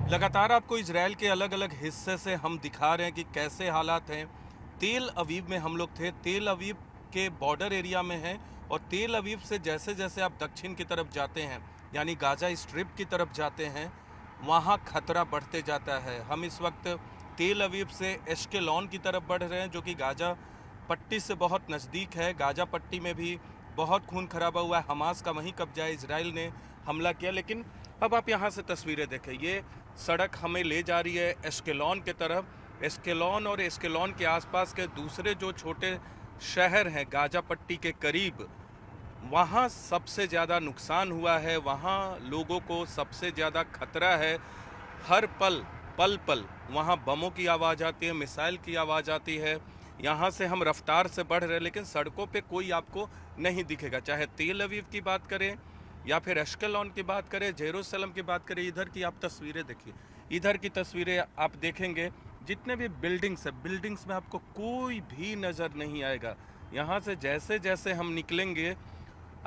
लगातार आपको इजराइल के अलग अलग हिस्से से हम दिखा रहे हैं कि कैसे हालात हैं। तेल अवीव में हम लोग थे, तेल अवीव के बॉर्डर एरिया में हैं। और तेल अवीव से जैसे जैसे आप दक्षिण की तरफ जाते हैं, यानी गाजा स्ट्रिप की तरफ जाते हैं, वहाँ खतरा बढ़ते जाता है। हम इस वक्त तेल अवीव से एश्केलॉन की तरफ बढ़ रहे हैं, जो कि गाजा पट्टी से बहुत नज़दीक है। गाजा पट्टी में भी बहुत खून खराबा हुआ है। हमास का वहीं कब्जा है, इसराइल ने हमला किया। लेकिन अब आप यहाँ से तस्वीरें देखें, ये सड़क हमें ले जा रही है एश्केलॉन के तरफ। एश्केलॉन और एश्केलॉन के आसपास के दूसरे जो छोटे शहर हैं गाजा पट्टी के करीब, वहाँ सबसे ज़्यादा नुकसान हुआ है। वहाँ लोगों को सबसे ज़्यादा खतरा है। हर पल पल पल वहाँ बमों की आवाज़ आती है, मिसाइल की आवाज़ आती है। यहाँ से हम रफ्तार से बढ़ रहे हैं, लेकिन सड़कों पे कोई आपको नहीं दिखेगा। चाहे तेल अवीव की बात करें या फिर एश्केलॉन की बात करें, जेरूसलम की बात करें। इधर की आप तस्वीरें देखिए, इधर की तस्वीरें आप देखेंगे, जितने भी बिल्डिंग्स है, बिल्डिंग्स में आपको कोई भी नज़र नहीं आएगा। यहाँ से जैसे जैसे हम निकलेंगे,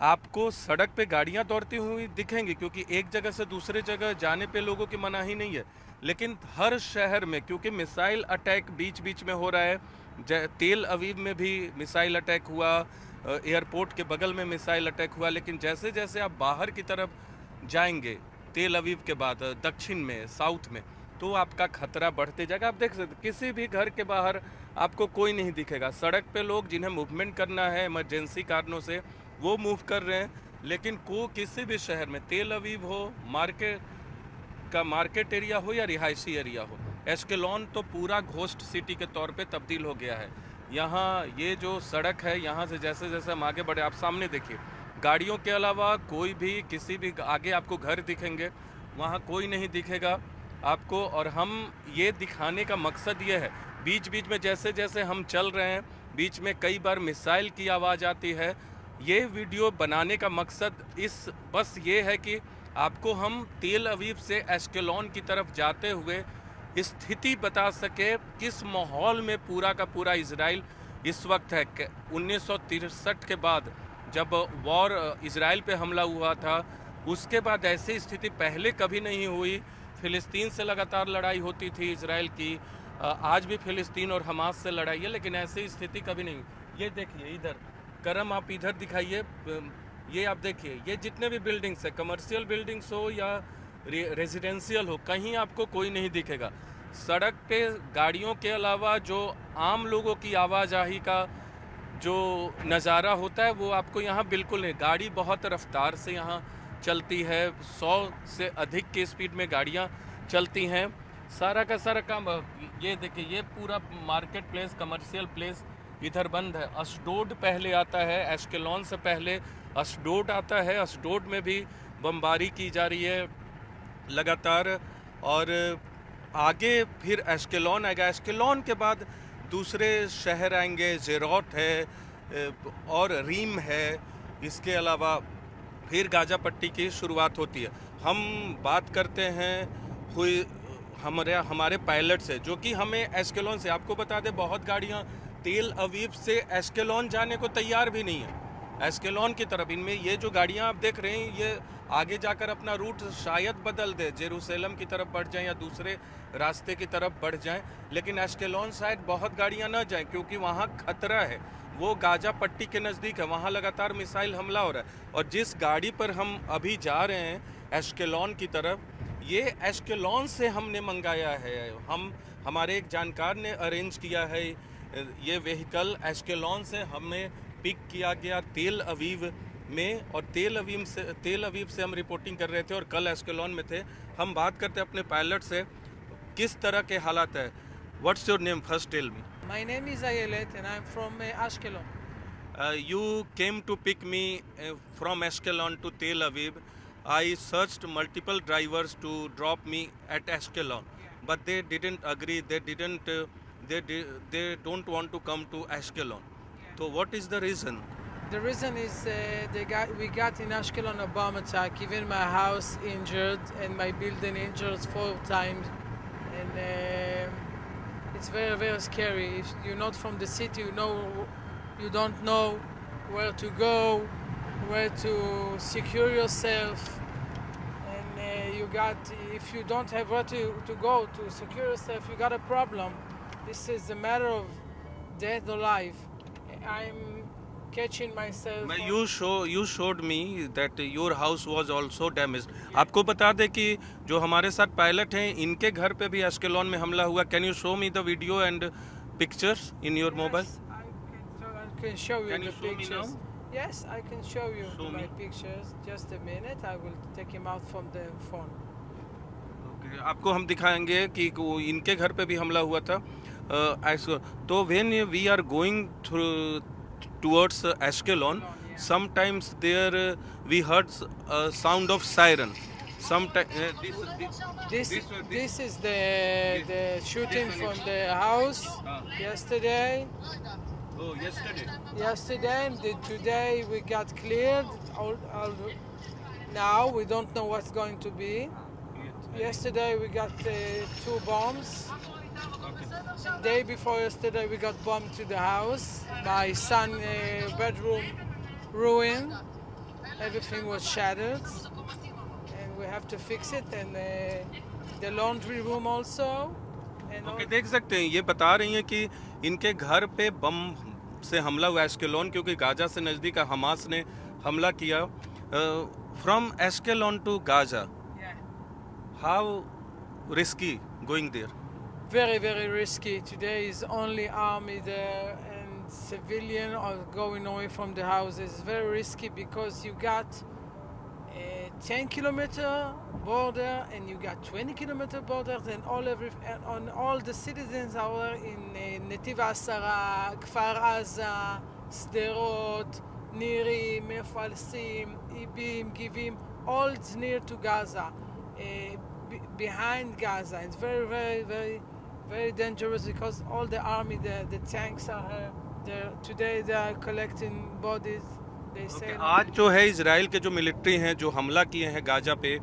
आपको सड़क पे गाड़ियाँ दौड़ती हुई दिखेंगी, क्योंकि एक जगह से दूसरे जगह जाने पे लोगों की मनाही नहीं है। लेकिन हर शहर में, क्योंकि मिसाइल अटैक बीच बीच में हो रहा है, तेल अवीव में भी मिसाइल अटैक हुआ, एयरपोर्ट के बगल में मिसाइल अटैक हुआ। लेकिन जैसे जैसे आप बाहर की तरफ जाएंगे, तेल अवीव के बाद दक्षिण में, साउथ में, तो आपका खतरा बढ़ते जाएगा। आप देख सकते, किसी भी घर के बाहर आपको कोई नहीं दिखेगा। सड़क पे लोग जिन्हें मूवमेंट करना है इमरजेंसी कारणों से, वो मूव कर रहे हैं। लेकिन किसी भी शहर में, तेल अवीव हो, मार्केट एरिया हो या रिहायशी एरिया हो, एश्केलॉन तो पूरा घोस्ट सिटी के तौर पे तब्दील हो गया है। यहाँ ये जो सड़क है, यहाँ से जैसे जैसे हम आगे बढ़े, आप सामने देखिए, गाड़ियों के अलावा कोई भी, किसी भी आगे आपको घर दिखेंगे, वहाँ कोई नहीं दिखेगा आपको। और हम ये दिखाने का मकसद ये है, बीच बीच में जैसे जैसे हम चल रहे हैं, बीच में कई बार मिसाइल की आवाज़ आती है। ये वीडियो बनाने का मकसद बस ये है कि आपको हम तेल अवीव से एश्केलॉन की तरफ जाते हुए स्थिति बता सके, किस माहौल में पूरा का पूरा इजराइल इस वक्त है। 1963 के बाद जब वॉर इजराइल पे हमला हुआ था, उसके बाद ऐसी स्थिति पहले कभी नहीं हुई। फ़िलिस्तीन से लगातार लड़ाई होती थी इजराइल की, आज भी फ़िलिस्तीन और हमास से लड़ाई है, लेकिन ऐसी स्थिति कभी नहीं हुई। ये देखिए इधर, करम आप इधर दिखाइए, ये आप देखिए, ये जितने भी बिल्डिंग्स है, कमर्शियल बिल्डिंग्स हो या रेजिडेंशियल हो, कहीं आपको कोई नहीं दिखेगा। सड़क पे गाड़ियों के अलावा जो आम लोगों की आवाजाही का जो नज़ारा होता है, वो आपको यहाँ बिल्कुल नहीं। गाड़ी बहुत रफ्तार से यहाँ चलती है, 100 से अधिक की स्पीड में गाड़ियाँ चलती हैं। सारा का सारा काम, ये देखिए, ये पूरा मार्केट प्लेस, कमर्शियल प्लेस इधर बंद है। अशडोड पहले आता है, एश्केलॉन से पहले अशडोड आता है। अशडोड में भी बमबारी की जा रही है लगातार, और आगे फिर एश्केलॉन आएगा। एश्केलॉन के बाद दूसरे शहर आएंगे, जेरोट है और रीम है। इसके अलावा फिर गाजा पट्टी की शुरुआत होती है। हम बात करते हैं हुई हमारे पायलट से, जो कि हमें एश्केलॉन से, आपको बता दें, बहुत गाड़ियाँ तेल अवीव से एश्केलॉन जाने को तैयार भी नहीं है, एश्केलॉन की तरफ। इनमें ये जो गाड़ियाँ आप देख रहे हैं, ये आगे जाकर अपना रूट शायद बदल दे, जेरूसलम की तरफ बढ़ जाएं या दूसरे रास्ते की तरफ बढ़ जाएं। लेकिन एश्केलॉन शायद बहुत गाड़ियाँ ना जाएं, क्योंकि वहाँ खतरा है। वो गाजा पट्टी के नज़दीक है, वहाँ लगातार मिसाइल हमला हो रहा है। और जिस गाड़ी पर हम अभी जा रहे हैं एश्केलॉन की तरफ, ये एश्केलॉन से हमने मंगाया है। हमारे एक जानकार ने अरेंज किया है ये व्हीकल। एश्केलॉन से हमें पिक किया गया तेल अवीव में, और तेल अवीव से हम रिपोर्टिंग कर रहे थे, और कल एश्केलॉन में थे। हम बात करते हैं अपने पायलट से, किस तरह के हालात है। What's your name, first tell me. My name is Ayelet and I'm from Ashkelon. You came to pick me from Ashkelon to Tel Aviv. I searched multiple drivers to drop me at Ashkelon, but they didn't agree. They don't want to come to Ashkelon. So what is the reason? The reason is we got in Ashkelon a bomb attack. Even my house injured and my building injured 4 times, and it's very very scary. If you're not from the city, you don't know where to go, where to secure yourself, and you if you don't have where to go to secure yourself, you got a problem. This is a matter of death or life. I'm catching myself. मैं you showed me that your house was also damaged. आपको बता दें कि जो हमारे साथ pilot हैं इनके घर पे भी एस्केलॉन में हमला हुआ. Can you show me the video and pictures in your mobile? Yes, I can show you Can you the show me pictures. now? Yes, I can show you Show my me. pictures. Just a minute, I will take him out from the phone. Okay, आपको हम दिखाएंगे कि इनके घर पे भी हमला हुआ था. तो when we are going through towards Ashkelon, sometimes there we heard a sound of siren. Sometimes This is the shooting from the house yesterday. Oh, yesterday. Yesterday and today we got cleared. Now we don't know what's going to be. Yesterday we got 2 bombs. Day before yesterday we got bombed to the house. My son's bedroom ruined. Everything was shattered. And we have to fix it. And the laundry room also. And okay, देख सकते हैं ये बता रही हैं कि इनके घर पे बम से हमला हुआ एस्केलॉन, क्योंकि गाजा से नज़दीक हमास ने हमला किया. From Ashkelon to Gaza, how risky going there? very, very risky. Today is only army there and civilian are going away from the houses. Very risky because you got a 10-kilometer border and you got 20-kilometer borders and all the citizens are in Netiv Asara, Kfar Aza, Sderot, Niri, Mefalsim, Ibim, Givim, all it's near to Gaza. Behind Gaza. It's very, very, very, very dangerous because all the army, the tanks are there. Today they are collecting bodies. They say आज जो है Israel के जो military हैं जो हमला किए हैं गाजा पे,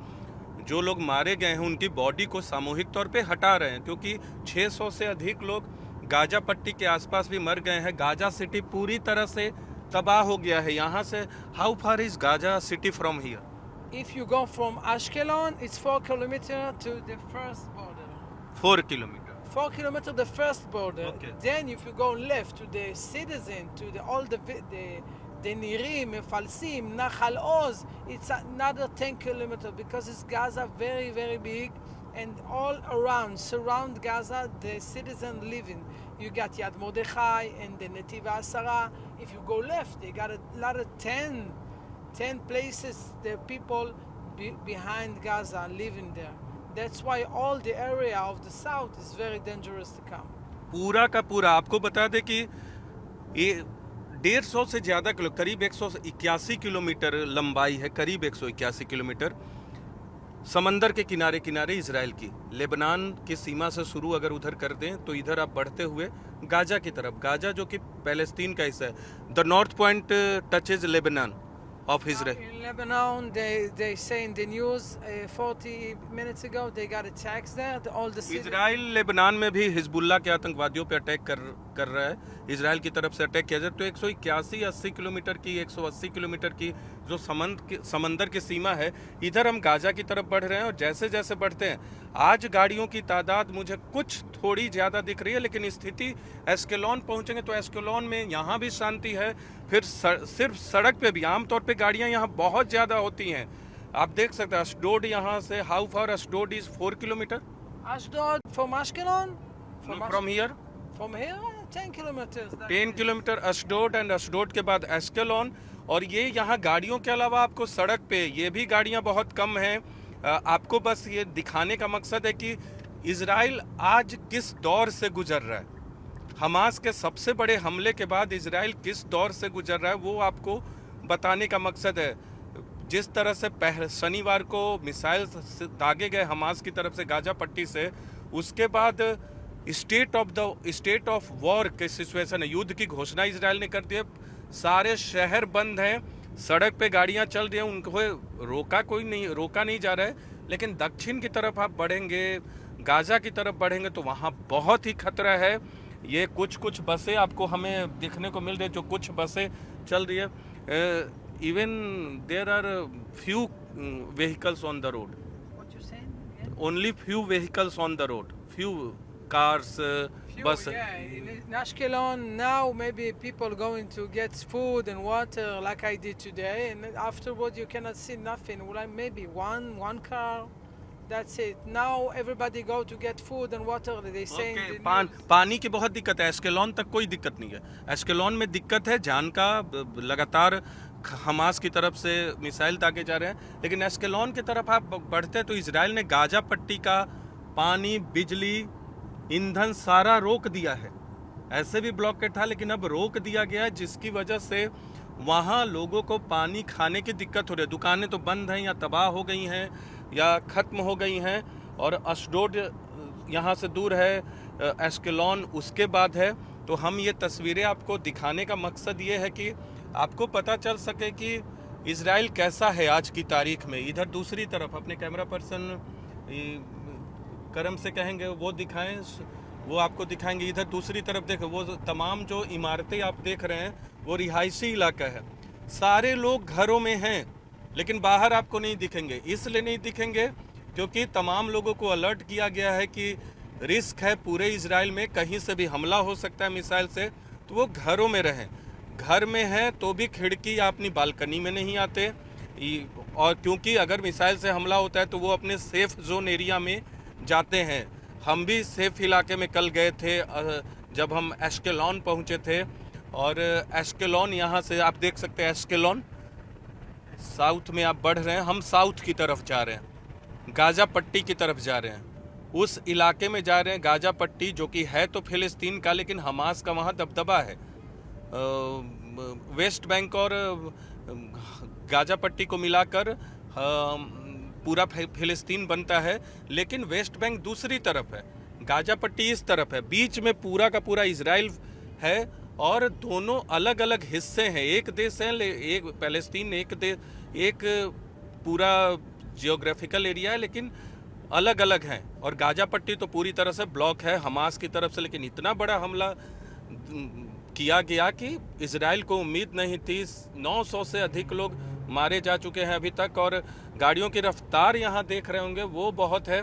जो लोग मारे गए हैं उनकी बॉडी को सामूहिक तौर पे हटा रहे हैं, क्योंकि 600 से अधिक लोग गाजा पट्टी के आसपास भी मर गए हैं. गाजा सिटी पूरी तरह से तबाह हो गया है. यहाँ से how far is Gaza city from here? if you go from Ashkelon, it's 4 kilometers to the first border. 4 kilometer. 4 kilometers the first border. Okay. Then if you go left to the citizen, to all the Nirim, Mefalsim, Nachal Oz, it's another 10 kilometers because it's Gaza very, very big and all around, surround Gaza, the citizens living. You got Yad Mordechai and the Netiv Asara. If you go left, they got a lot of 10 places the people behind Gaza living there. That's why all the area of the south is very dangerous to come. पूरा का पूरा आपको बता दें कि ये 150 से ज़्यादा करीब 181 किलोमीटर लंबाई है, करीब 181 किलोमीटर समंदर के किनारे किनारे इजराइल की. लेबनान की सीमा से शुरू अगर उधर कर दें तो इधर आप बढ़ते हुए गाजा की तरफ, गाजा जो कि पैलेस्तीन का हिस्सा है. The north point touches Lebanon of Israel. In Lebanon, they say in the news 40 minutes ago they got attacks there. All the cities. Israel Lebanon में भी हिजबुल्ला के आतंकवादियों पे अटैक कर रहा है. इजराइल की तरफ से अटैक किया जाए तो 181-80 किलोमीटर की 180 किलोमीटर की जो समंदर की सीमा है, इधर हम गाजा की तरफ बढ़ रहे हैं. और जैसे जैसे बढ़ते हैं, आज गाड़ियों की तादाद मुझे कुछ थोड़ी ज़्यादा दिख रही है, लेकिन स्थिति एस्केलॉन पहुंचेंगे तो एस्केलॉन में यहाँ भी शांति है. फिर सिर्फ सड़क पे भी आमतौर पे गाड़ियाँ यहाँ बहुत ज़्यादा होती हैं. आप देख सकते हैं अशडोड यहाँ से, how far Ashdod is 4 kilometre Ashdod from Ashkelon? From here. From here, 10 kilometers. 10 kilometre Ashdod and Ashdod के बाद एस्केलॉन. और ये यहाँ गाड़ियों के अलावा आपको सड़क पे ये भी गाड़ियाँ बहुत कम हैं. आपको बस ये दिखाने का मकसद है कि इजराइल आज किस दौर से गुजर रहा है. हमास के सबसे बड़े हमले के बाद इजराइल किस दौर से गुजर रहा है वो आपको बताने का मकसद है. जिस तरह से शनिवार को मिसाइल दागे गए हमास की तरफ से गाजा पट्टी से, उसके बाद स्टेट ऑफ वॉर की सिचुएशन है, युद्ध की घोषणा इजराइल ने कर दी है. सारे शहर बंद हैं, सड़क पे गाड़ियां चल रही हैं, उनको रोका नहीं जा रहा है. लेकिन दक्षिण की तरफ आप बढ़ेंगे, गाजा की तरफ बढ़ेंगे तो वहाँ बहुत ही खतरा है. ये कुछ बसें आपको हमें देखने को मिल रही है, जो कुछ बसें चल रही है. Even there are few vehicles on the road. What you say? only few vehicles on the road, few cars, bus. Yeah, in Ashkelon now maybe people going to get food and water like I did today, and afterward you cannot see nothing. Well, maybe one car. That's it. Now everybody go to get food and water. They say in the news. पानी की बहुत दिक्कत है। एस्केलॉन तक कोई दिक्कत नहीं है। एस्केलॉन में दिक्कत है, जान का लगातार हमास की तरफ से मिसाइल दागे जा रहे हैं, लेकिन एस्केलॉन की तरफ आप बढ़ते तो इजराइल ने गाजा पट्टी का पानी, बिजली, ईंधन सारा रोक दिया है। ऐसे भी ब्लॉकेट था, लेकिन अब रोक दिया गया है, जिसकी वजह से वहाँ लोगों को पानी खाने की दिक्कत हो रही है। दुकानें तो बंद हैं या तबाह हो गई हैं या ख़त्म हो गई हैं। और अशडोड यहाँ से दूर है, एस्केलॉन उसके बाद है। तो हम ये तस्वीरें आपको दिखाने का मकसद ये है कि आपको पता चल सके कि इजराइल कैसा है आज की तारीख में। इधर दूसरी तरफ अपने कैमरा पर्सन करम से कहेंगे वो दिखाएं, वो आपको दिखाएंगे। इधर दूसरी तरफ देखो, वो तमाम जो इमारतें आप देख रहे हैं वो रिहायशी इलाका है। सारे लोग घरों में हैं, लेकिन बाहर आपको नहीं दिखेंगे। इसलिए नहीं दिखेंगे क्योंकि तमाम लोगों को अलर्ट किया गया है कि रिस्क है पूरे इजराइल में, कहीं से भी हमला हो सकता है मिसाइल से, तो वो घरों में रहें। घर में हैं तो भी खिड़की या अपनी बालकनी में नहीं आते, और क्योंकि अगर मिसाइल से हमला होता है तो वो अपने सेफ जोन एरिया में जाते हैं। हम भी सेफ इलाके में कल गए थे जब हम एस्केलॉन पहुंचे थे। और एस्केलॉन यहाँ से आप देख सकते हैं, एस्केलॉन साउथ में आप बढ़ रहे हैं, हम साउथ की तरफ जा रहे हैं, गाजा पट्टी की तरफ जा रहे हैं, उस इलाके में जा रहे हैं। गाजा पट्टी जो कि है तो फिलिस्तीन का, लेकिन हमास का वहाँ दबदबा है। वेस्ट बैंक और गाजा पट्टी को मिलाकर पूरा फिलिस्तीन बनता है, लेकिन वेस्ट बैंक दूसरी तरफ है, गाजा पट्टी इस तरफ है। बीच में पूरा का पूरा इजराइल है और दोनों अलग अलग हिस्से हैं। एक देश है, एक पैलेस्तीन, एक पूरा जियोग्राफिकल एरिया है, लेकिन अलग अलग हैं। और गाजा पट्टी तो पूरी तरह से ब्लॉक है हमास की तरफ से। लेकिन इतना बड़ा हमला किया गया कि इजराइल को उम्मीद नहीं थी। 900 से अधिक लोग मारे जा चुके हैं अभी तक, और गाड़ियों की रफ्तार यहाँ देख रहे होंगे वो बहुत है।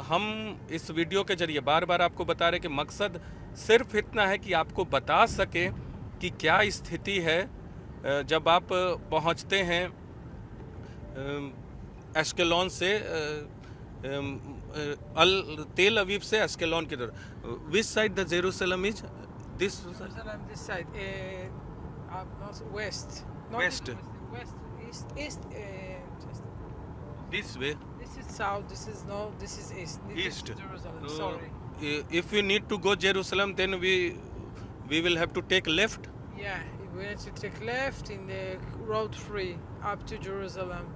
हम इस वीडियो के जरिए बार बार आपको बता रहे कि मकसद सिर्फ इतना है कि आपको बता सके कि क्या स्थिति है जब आप पहुँचते हैं एस्केलॉन से, तेल अवीव से एस्केलॉन की तरफ। Which side the Jerusalem is? This side, west. West. West, east. Just. This way. This is south. This is north. This is east. This East. is Jerusalem. Sorry. If we need to go Jerusalem, then we will have to take left. Yeah, we need to take left in the road 3 up to Jerusalem.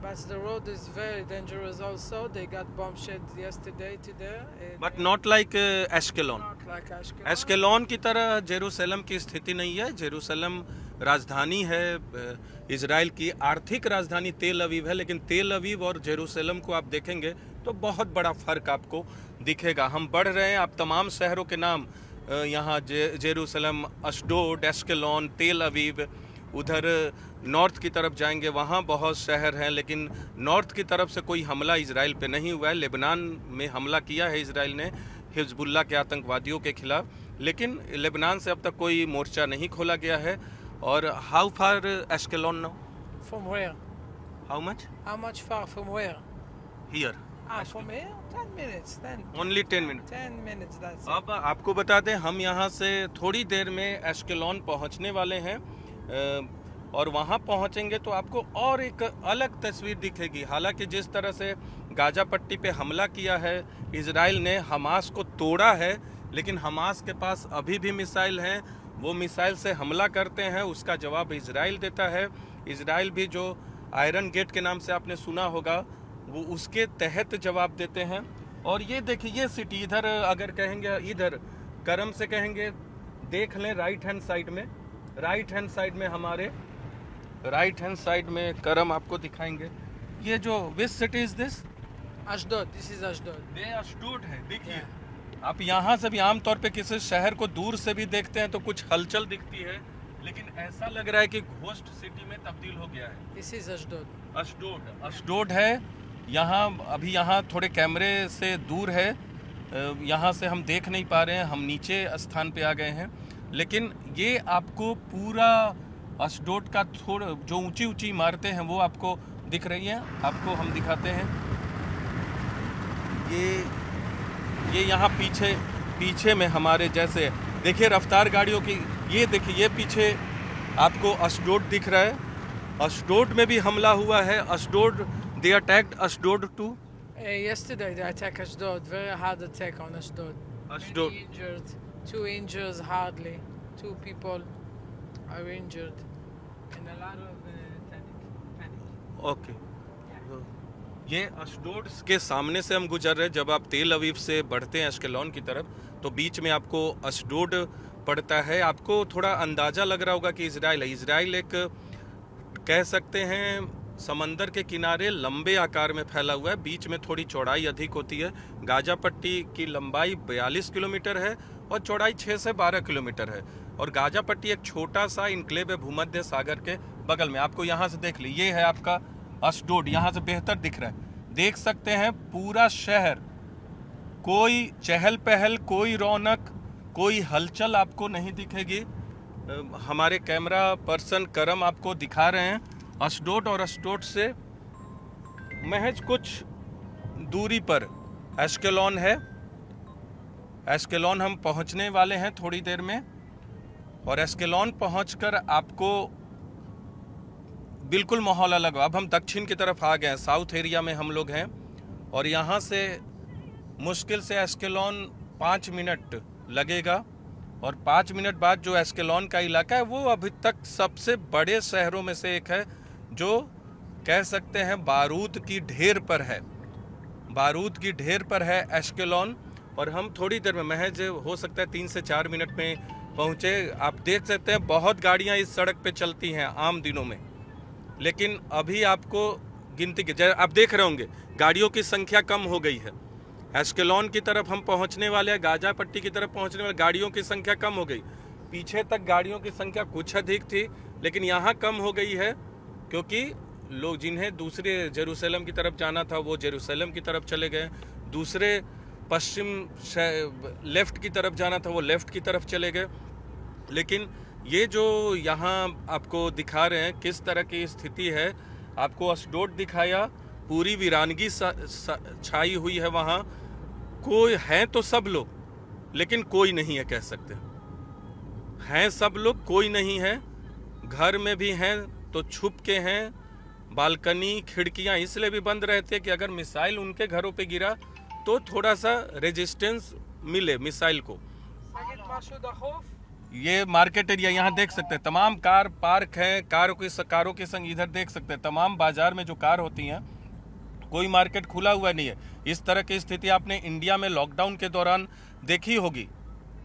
But the road is very dangerous also. They got bomb shed yesterday to there. But not like Ashkelon. Not like Ashkelon. Ashkelon की तरह Jerusalem की स्थिति नहीं है। Jerusalem राजधानी है Israel की, आर्थिक राजधानी तेल अवीव है, लेकिन तेल अवीव और जेरूसलम को आप देखेंगे तो बहुत बड़ा फर्क आपको दिखेगा। हम बढ़ रहे हैं, आप तमाम शहरों के नाम यहाँ जेरूसलम, अशडोड, एस्केलॉन, तेल अवीव। उधर नॉर्थ की तरफ जाएंगे, वहाँ बहुत शहर हैं, लेकिन नॉर्थ की तरफ से कोई हमला इजराइल पे नहीं हुआ है। लेबनान में हमला किया है इजराइल ने हिजबुल्लाह के आतंकवादियों के खिलाफ, लेकिन लेबनान से अब तक कोई मोर्चा नहीं खोला गया है। और how far Ashkelon now? From where? How much? How much far from where? Here From here? 10 minutes. 10. Only 10 minute. 10 minutes. That's it. अब आपको बता दें, हम यहाँ से थोड़ी देर में एस्केलॉन पहुँचने वाले हैं, और वहाँ पहुँचेंगे तो आपको और एक अलग तस्वीर दिखेगी। हालांकि जिस तरह से गाजा पट्टी पे हमला किया है इजराइल ने, हमास को तोड़ा है, लेकिन हमास के पास अभी भी मिसाइल हैं। वो मिसाइल से हमला करते हैं, उसका जवाब इजराइल देता है। इजराइल भी जो आयरन गेट के नाम से आपने सुना होगा, वो उसके तहत जवाब देते हैं। और ये देखिए, ये सिटी इधर अगर कहेंगे, इधर करम से कहेंगे, देख लें राइट हैंड साइड में, राइट हैंड साइड में हमारे राइट हैंड साइड में करम आपको दिखाएंगे। ये जो which city is this? Ashdod. This is Ashdod. ये अशडोड है। देखिए आप यहाँ से भी आमतौर पे किसी शहर को दूर से भी देखते हैं तो कुछ हलचल दिखती है, लेकिन ऐसा लग रहा है कि घोस्ट सिटी में तब्दील हो गया है। This is Ashdod. अशडोड है। यहाँ अभी यहाँ थोड़े कैमरे से दूर है, यहाँ से हम देख नहीं पा रहे हैं, हम नीचे स्थान पे आ गए हैं। लेकिन ये आपको पूरा अशडोद का थोड़ा जो ऊंची ऊंची इमारतें हैं वो आपको दिख रही हैं। आपको हम दिखाते हैं, ये यहाँ पीछे में हमारे जैसे देखिए रफ्तार गाड़ियों की, ये देखिए ये पीछे आपको अशडोद दिख रहा है। अशडोद में भी हमला हुआ है। अशडोद, they attacked Ashdod too? Yesterday they attacked Ashdod, very hard attack on Ashdod. Ashdod. Many injured, 2 injuries hardly. 2 people are injured. And a lot of panic. Okay, ये अशडोद के सामने से हम गुजर रहे हैं। जब आप तेल अवीव से बढ़ते हैं अश्केलॉन की तरफ तो बीच में आपको अशडोद पड़ता है। आपको थोड़ा अंदाज़ा लग रहा होगा कि इजराइल है। इजराइल एक कह सकते हैं समंदर के किनारे लंबे आकार में फैला हुआ है, बीच में थोड़ी चौड़ाई अधिक होती है। गाजा पट्टी की लंबाई 42 किलोमीटर है और चौड़ाई 6 से 12 किलोमीटर है। और गाजा पट्टी एक छोटा सा इनक्लेव है भूमध्य सागर के बगल में। आपको यहाँ से देख लीजिए, ये है आपका अशडोद, यहाँ से बेहतर दिख रहा है। देख सकते हैं पूरा शहर, कोई चहल पहल, कोई रौनक, कोई हलचल आपको नहीं दिखेगी। हमारे कैमरा पर्सन करम आपको दिखा रहे हैं अशडोद, और अशडोद से महज कुछ दूरी पर एश्केलॉन है। एश्केलॉन हम पहुंचने वाले हैं थोड़ी देर में, और एश्केलॉन पहुंचकर आपको बिल्कुल माहौल अलग। अब हम दक्षिण की तरफ आ गए हैं, साउथ एरिया में हम लोग हैं, और यहाँ से मुश्किल से एश्केलॉन 5 मिनट लगेगा। और 5 मिनट बाद जो एश्केलॉन का इलाका है वो अभी तक सबसे बड़े शहरों में से एक है, जो कह सकते हैं बारूद की ढेर पर है। बारूद की ढेर पर है एश्केलॉन। और हम थोड़ी देर में, महज हो सकता है 3 से 4 मिनट में पहुँचे। आप देख सकते हैं बहुत गाड़ियाँ इस सड़क पे चलती हैं आम दिनों में, लेकिन अभी आपको गिनती के आप देख रहे होंगे गाड़ियों की संख्या कम हो गई है। एश्केलॉन की तरफ हम पहुंचने वाले हैं, गाजा पट्टी की तरफ पहुंचने वाले, गाड़ियों की संख्या कम हो गई। पीछे तक गाड़ियों की संख्या कुछ अधिक थी, लेकिन यहाँ कम हो गई है, क्योंकि लोग जिन्हें दूसरे जेरूसलम की तरफ जाना था वो जेरूसलम की तरफ चले गए, दूसरे पश्चिम लेफ्ट की तरफ जाना था वो लेफ्ट की तरफ चले गए। लेकिन ये जो यहाँ आपको दिखा रहे हैं किस तरह की स्थिति है, आपको अशडोद दिखाया, पूरी वीरानगी छाई हुई है वहाँ। कोई हैं तो सब लोग, लेकिन कोई नहीं है, कह सकते हैं सब लोग, कोई नहीं है। घर में भी हैं तो छुप के हैं, बालकनी खिड़कियां इसलिए भी बंद रहती है कि अगर मिसाइल उनके घरों पे गिरा तो थोड़ा सा रेजिस्टेंस मिले मिसाइल को। ये मार्केट एरिया यहाँ देख सकते हैं, तमाम कार पार्क हैं, कारों के संग इधर देख सकते हैं। तमाम बाजार में जो कार होती हैं, कोई मार्केट खुला हुआ नहीं है। इस तरह की स्थिति आपने इंडिया में लॉकडाउन के दौरान देखी होगी।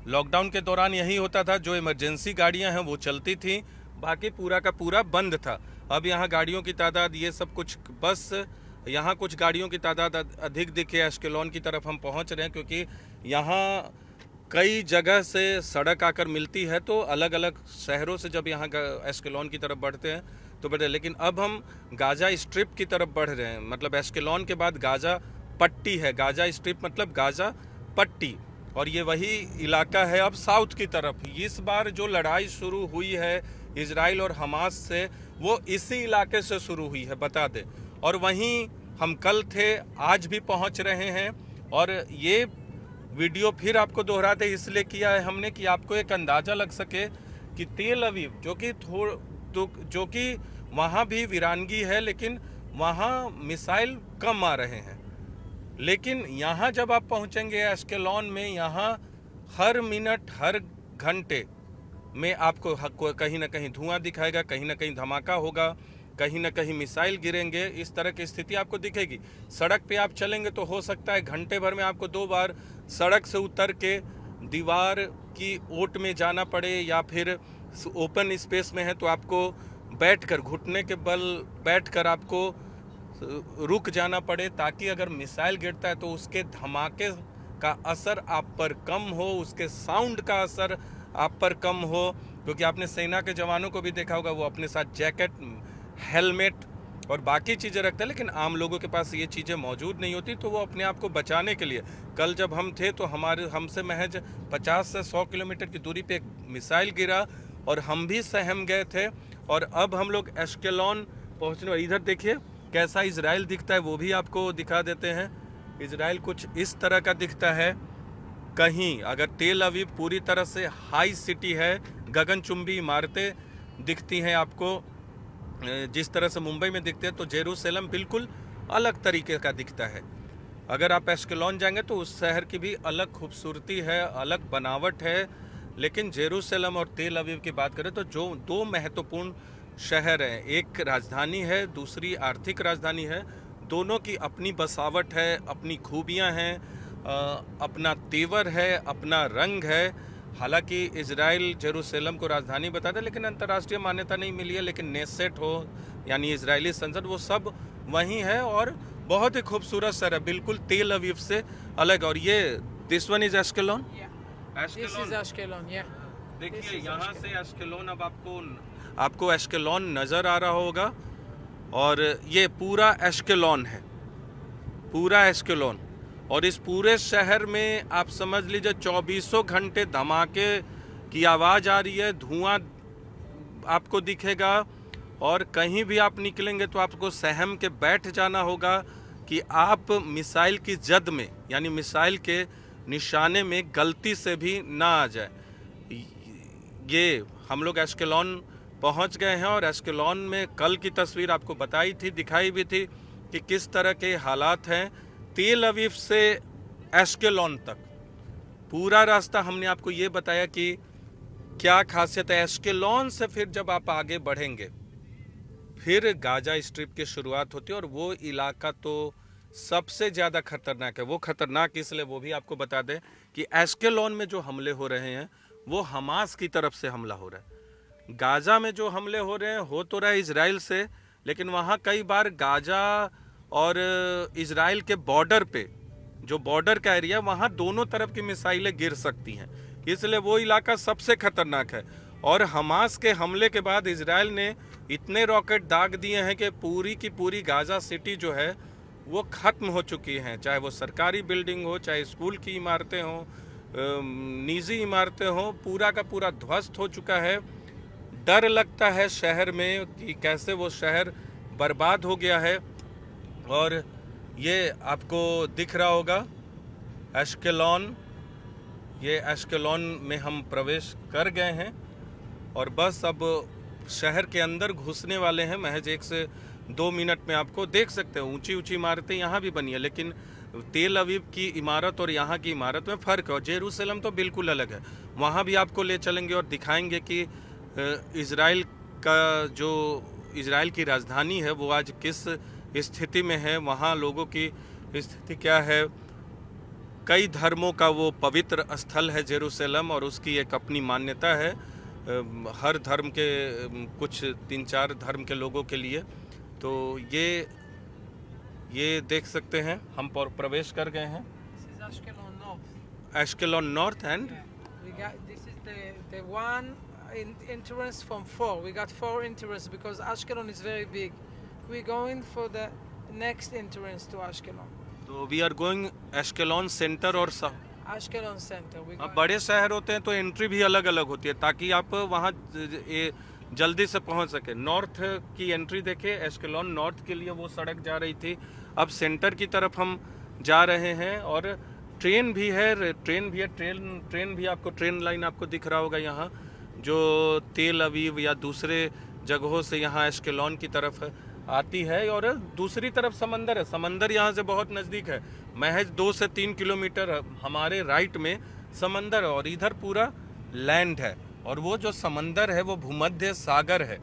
लॉकडाउन के दौरान यही होता था, जो इमरजेंसी गाड़ियां हैं वो चलती थी, बाकी पूरा का पूरा बंद था। अब यहाँ गाड़ियों की तादाद, ये सब कुछ बस यहाँ कुछ गाड़ियों की तादाद अधिक दिखे। एश्केलॉन की तरफ हम पहुँच रहे हैं, क्योंकि यहाँ कई जगह से सड़क आकर मिलती है, तो अलग अलग शहरों से जब यहाँ एश्केलॉन की तरफ बढ़ते हैं तो बढ़े। लेकिन अब हम गाजा स्ट्रिप की तरफ बढ़ रहे हैं, मतलब एश्केलॉन के बाद गाजा पट्टी है। गाजा स्ट्रिप मतलब गाजा पट्टी, और ये वही इलाका है अब साउथ की तरफ। इस बार जो लड़ाई शुरू हुई है इजराइल और हमास से, वो इसी इलाके से शुरू हुई है, बता दें। और वहीं हम कल थे, आज भी पहुंच रहे हैं। और ये वीडियो फिर आपको दोहराते इसलिए किया है हमने कि आपको एक अंदाज़ा लग सके कि तेल अवीव जो कि वहाँ भी वीरानगी है, लेकिन वहाँ मिसाइल कम आ रहे हैं। लेकिन यहाँ जब आप पहुँचेंगे एश्केलॉन में, यहाँ हर मिनट हर घंटे में आपको कहीं ना कहीं धुआं दिखाएगा, कहीं ना कहीं धमाका होगा, कहीं ना कहीं मिसाइल गिरेंगे। इस तरह की स्थिति आपको दिखेगी। सड़क पे आप चलेंगे तो हो सकता है घंटे भर में आपको 2 बार सड़क से उतर के दीवार की ओट में जाना पड़े, या फिर ओपन स्पेस में है तो आपको बैठकर, घुटने के बल बैठकर आपको रुक जाना पड़े, ताकि अगर मिसाइल गिरता है तो उसके धमाके का असर आप पर कम हो, उसके साउंड का असर आप पर कम हो। क्योंकि आपने सेना के जवानों को भी देखा होगा, वो अपने साथ जैकेट, हेलमेट और बाकी चीज़ें रखता है, लेकिन आम लोगों के पास ये चीज़ें मौजूद नहीं होती, तो वो अपने आप को बचाने के लिए, कल जब हम थे तो हमसे महज 50 से 100 किलोमीटर की दूरी पे एक मिसाइल गिरा और हम भी सहम गए थे। और अब हम लोग एश्केलॉन पहुँचने, इधर देखिए कैसा इजराइल दिखता है, वो भी आपको दिखा देते हैं। इजराइल कुछ इस तरह का दिखता है। कहीं अगर तेल अवीव पूरी तरह से हाई सिटी है, गगनचुंबी इमारतें दिखती हैं आपको जिस तरह से मुंबई में दिखते हैं, तो जेरूसलम बिल्कुल अलग तरीके का दिखता है। अगर आप एश्केलॉन जाएंगे तो उस शहर की भी अलग खूबसूरती है, अलग बनावट है। लेकिन जेरूसलम और तेल अवीव की बात करें तो जो दो महत्वपूर्ण शहर हैं, एक राजधानी है, दूसरी आर्थिक राजधानी है, दोनों की अपनी बसावट है, अपनी खूबियां हैं, अपना तेवर है, अपना रंग है। हालांकि इजराइल जेरूसलम को राजधानी बताता है, लेकिन अंतर्राष्ट्रीय मान्यता नहीं मिली है। लेकिन नेसेट हो यानी इजरायली संसद, वो सब वहीं है और बहुत ही खूबसूरत शहर है, बिल्कुल तेल अवीव से अलग। और ये this one is Ashkelon. This is Ashkelon, yeah. देखिए यहाँ से एश्केलॉन, अब आपको एश्केलॉन नज़र आ रहा होगा और ये पूरा एश्केलॉन है, पूरा एश्केलॉन। और इस पूरे शहर में आप समझ लीजिए 24 घंटे धमाके की आवाज़ आ रही है, धुआं आपको दिखेगा। और कहीं भी आप निकलेंगे तो आपको सहम के बैठ जाना होगा कि आप मिसाइल की जद में यानी मिसाइल के निशाने में गलती से भी ना आ जाए। ये हम लोग एश्केलॉन पहुंच गए हैं और एश्केलॉन में कल की तस्वीर आपको बताई थी, दिखाई भी थी कि किस तरह के हालात हैं। तेल अवीव से एश्केलॉन तक पूरा रास्ता हमने आपको ये बताया कि क्या खासियत है। एश्केलॉन से फिर जब आप आगे बढ़ेंगे फिर गाजा स्ट्रिप की शुरुआत होती है और वो इलाका तो सबसे ज़्यादा खतरनाक है। वो खतरनाक इसलिए, वो भी आपको बता दें कि एश्केलॉन में जो हमले हो रहे हैं वो हमास की तरफ से हमला हो रहा है। गाजा में जो हमले हो रहे हैं हो तो रहा है इजराइल से, लेकिन वहाँ कई बार गाजा और इजराइल के बॉर्डर पे, जो बॉर्डर का एरिया, वहाँ दोनों तरफ की मिसाइलें गिर सकती हैं, इसलिए वो इलाका सबसे खतरनाक है। और हमास के हमले के बाद इजराइल ने इतने रॉकेट दाग दिए हैं कि पूरी की पूरी गाजा सिटी जो है वो ख़त्म हो चुकी हैं, चाहे वो सरकारी बिल्डिंग हो, चाहे स्कूल की इमारतें हों, निजी इमारतें हों, पूरा का पूरा ध्वस्त हो चुका है। डर लगता है शहर में कि कैसे वो शहर बर्बाद हो गया है। और ये आपको दिख रहा होगा एश्केलॉन, ये एश्केलॉन में हम प्रवेश कर गए हैं और बस अब शहर के अंदर घुसने वाले हैं। महज 1 से 2 मिनट में आपको देख सकते हैं ऊंची ऊंची इमारतें यहाँ भी बनी है, लेकिन तेल अवीव की इमारत और यहाँ की इमारत में फ़र्क है। और जेरूसलम तो बिल्कुल अलग है, वहाँ भी आपको ले चलेंगे और दिखाएंगे कि इजराइल का जो इजराइल की राजधानी है वो आज किस स्थिति में है, वहाँ लोगों की स्थिति क्या है। कई धर्मों का वो पवित्र स्थल है जेरूसलम और उसकी एक अपनी मान्यता है हर धर्म के, कुछ 3-4 धर्म के लोगों के लिए। तो ये देख सकते हैं, हम प्रवेश कर गए हैं। Ashkelon north and This is the one entrance from 4. We got 4 entrances because Ashkelon is very big. We're going for the next entrance to Ashkelon. तो we are going Ashkelon centre और Ashkelon center. अब बड़े शहर होते हैं तो entry भी अलग अलग होती है ताकि आप वहाँ जल्दी से पहुँच सके। नॉर्थ की एंट्री देखिए, एश्केलॉन नॉर्थ के लिए वो सड़क जा रही थी, अब सेंटर की तरफ हम जा रहे हैं। और ट्रेन भी है, ट्रेन भी आपको, ट्रेन लाइन आपको दिख रहा होगा यहाँ, जो तेल अवीव या दूसरे जगहों से यहाँ एश्केलॉन की तरफ आती है। और दूसरी तरफ समंदर है, समंदर यहाँ से बहुत नज़दीक है, महज 2 से 3 किलोमीटर हमारे राइट में समंदर है और इधर पूरा लैंड है। और वो जो समंदर है वो भूमध्य सागर है,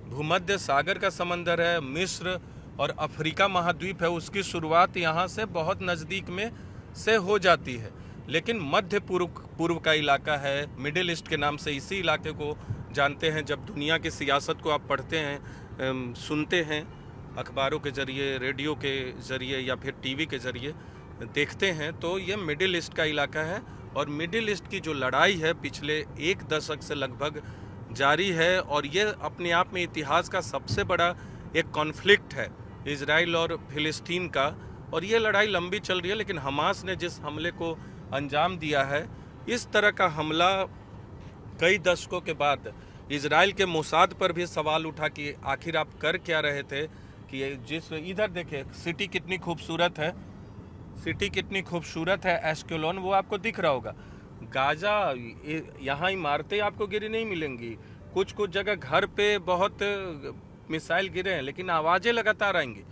भूमध्य सागर का समंदर है। मिस्र और अफ्रीका महाद्वीप है, उसकी शुरुआत यहाँ से बहुत नज़दीक में से हो जाती है। लेकिन मध्य पूर्व का इलाका है, मिडिल ईस्ट के नाम से इसी इलाके को जानते हैं। जब दुनिया की सियासत को आप पढ़ते हैं, सुनते हैं अखबारों के ज़रिए, रेडियो के ज़रिए या फिर टीवी के ज़रिए देखते हैं, तो ये मिडिल ईस्ट का इलाका है। और मिडिल ईस्ट की जो लड़ाई है पिछले 1 दशक से लगभग जारी है और ये अपने आप में इतिहास का सबसे बड़ा एक कॉन्फ्लिक्ट है इजराइल और फिलिस्तीन का, और ये लड़ाई लंबी चल रही है। लेकिन हमास ने जिस हमले को अंजाम दिया है, इस तरह का हमला कई दशकों के बाद इजराइल के मोसाद पर भी सवाल उठा कि आखिर आप कर क्या रहे थे। कि जिस इधर देखे सिटी कितनी खूबसूरत है, सिटी कितनी खूबसूरत है एस्केलोन, वो आपको दिख रहा होगा। गाजा यहाँ इमारतें आपको गिरी नहीं मिलेंगी, कुछ कुछ जगह घर पे बहुत मिसाइल गिरे हैं, लेकिन आवाज़ें लगातार आएंगी।